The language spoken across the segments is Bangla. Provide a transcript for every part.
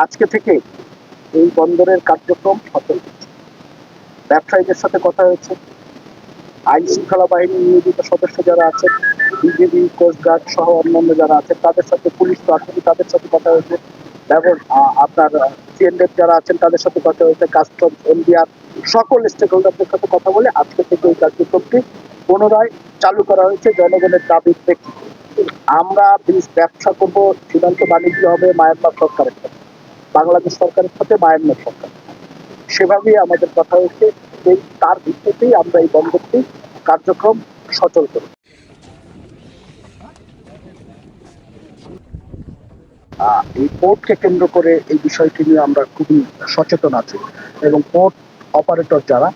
আজকে থেকে এই বন্দরের কার্যক্রম সচল। ব্যবসায়ীদের সাথে কথা হয়েছে, আইন শৃঙ্খলা বাহিনী নিয়োজিত সদস্য যারা আছেন, বিজেপি, কোস্টগার্ড সহ অন্যান্য যারা আছেন তাদের সাথে, পুলিশ তো আছেন তাদের সাথে কথা হয়েছে, এবং আপনার সিএনএফ যারা আছেন তাদের সাথে কথা হয়েছে, কাস্টমস, এনবিআর সকল স্টেক হোল্ডারদের সাথে কথা বলে আজকে থেকে এই কার্যক্রমটি পুনরায় চালু করা হয়েছে জনগণের দাবির প্রেক্ষিতে। আমরা ব্যবসা করব, সীমান্ত বাণিজ্য হবে মায়ানমার সরকারের সাথে, বাংলাদেশ সরকারের সাথে মায়ানমার সরকার, সেভাবেই আমাদের কথা হচ্ছে। তার ভিত্তিতেই আমরা এই বন্দরটি কার্যক্রম সচল করি। এই পোর্টকে কেন্দ্র করে এই বিষয়টি নিয়ে আমরা খুবই সচেতন আছি, এবং পোর্ট অপারেটর যারা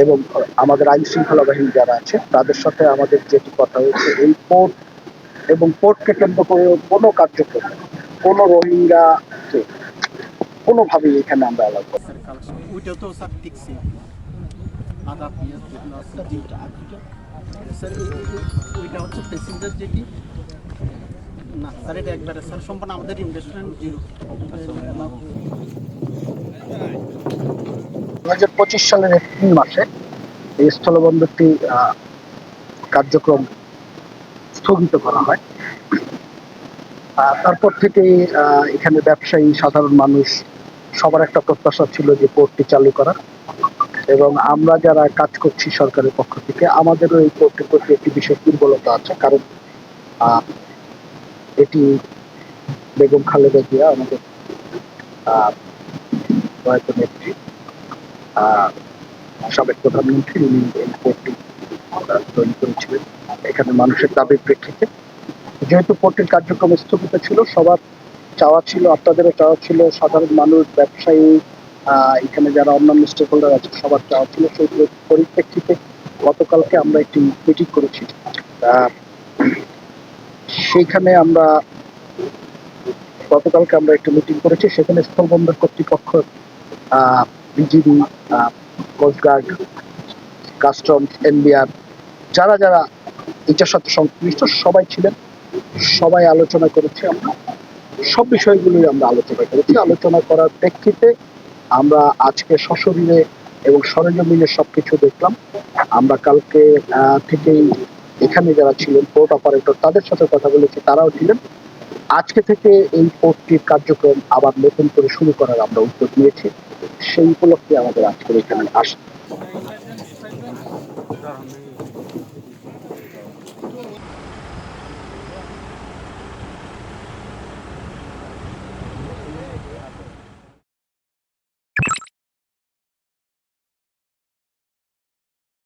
এবং আমাদের আইন শৃঙ্খলা বাহিনী যারা আছে তাদের সাথে আমাদের যেটি কথা হয়েছে, এই পোর্ট এবং পোর্টকে কেন্দ্র করে কোনো কার্যক্রম, কোনো রোহিঙ্গাকে কোনোভাবেই এখানে আমরা অ্যালাউ করি। স্যার ওইটা হচ্ছে প্যাসেঞ্জার যেটি না স্যার, এটা একবারে স্যার সম্পূর্ণ আমাদের ইনভেস্টমেন্ট জিরো। 2025 সালের এপ্রিল মাসে এই স্থলবন্দরটি কার্যক্রম স্থগিত করা হয়। তারপর থেকে এখানে ব্যবসায়ী, সাধারণ মানুষ সবার একটা প্রত্যাশা ছিল যে পোর্টটি চালু করা, এবং আমরা যারা কাজ করছি সরকারের পক্ষ থেকে আমাদেরও এই পোর্টের প্রতি একটি বিশেষ দুর্বলতা আছে, কারণ এটি বেগম খালেদা জিয়া আমাদের নেত্রী, সাবেক প্রধানমন্ত্রী, উনি এই পোর্টটি তৈরি করেছিলেন এখানে মানুষের দাবির প্রেক্ষিতে। যেহেতু পোর্টের কার্যক্রম স্থগিত ছিল, সবার চাওয়া ছিল, আপনাদেরও চাওয়া ছিল, সাধারণ মানুষ, ব্যবসায়ী, এখানে যারা অন্যান্য স্টেক হোল্ডার আছে সবার চাওয়া ছিল, সেই পরিপ্রেক্ষিতে গতকালকে আমরা একটি মিটিং করেছি। সেইখানে আমরা গতকালকে আমরা একটি মিটিং করেছি, সেখানে স্থলবন্দর কর্তৃপক্ষ, বিজিবি, কোস্টগার্ড, কাস্টমস, এনবিআর যারা যারা এটার সাথে সংশ্লিষ্ট সবাই ছিলেন, সবাই আলোচনা করেছি। আমরা সব বিষয়গুলোই আমরা আলোচনা করেছি। আলোচনা করার প্রেক্ষিতে আমরা আজকে সশরীরে এবং সরেজমিনে সবকিছু দেখলাম। আমরা কালকে থেকেই এখানে যারা ছিলেন পোর্ট অপারেটর তাদের সাথে কথা বলেছি, তারাও ছিলেন। আজকে থেকে এই পোর্টটির কার্যক্রম আবার নতুন করে শুরু করার আমরা উদ্যোগ নিয়েছি। সেই উপলক্ষে আমাদের আজকের এখানে আসা।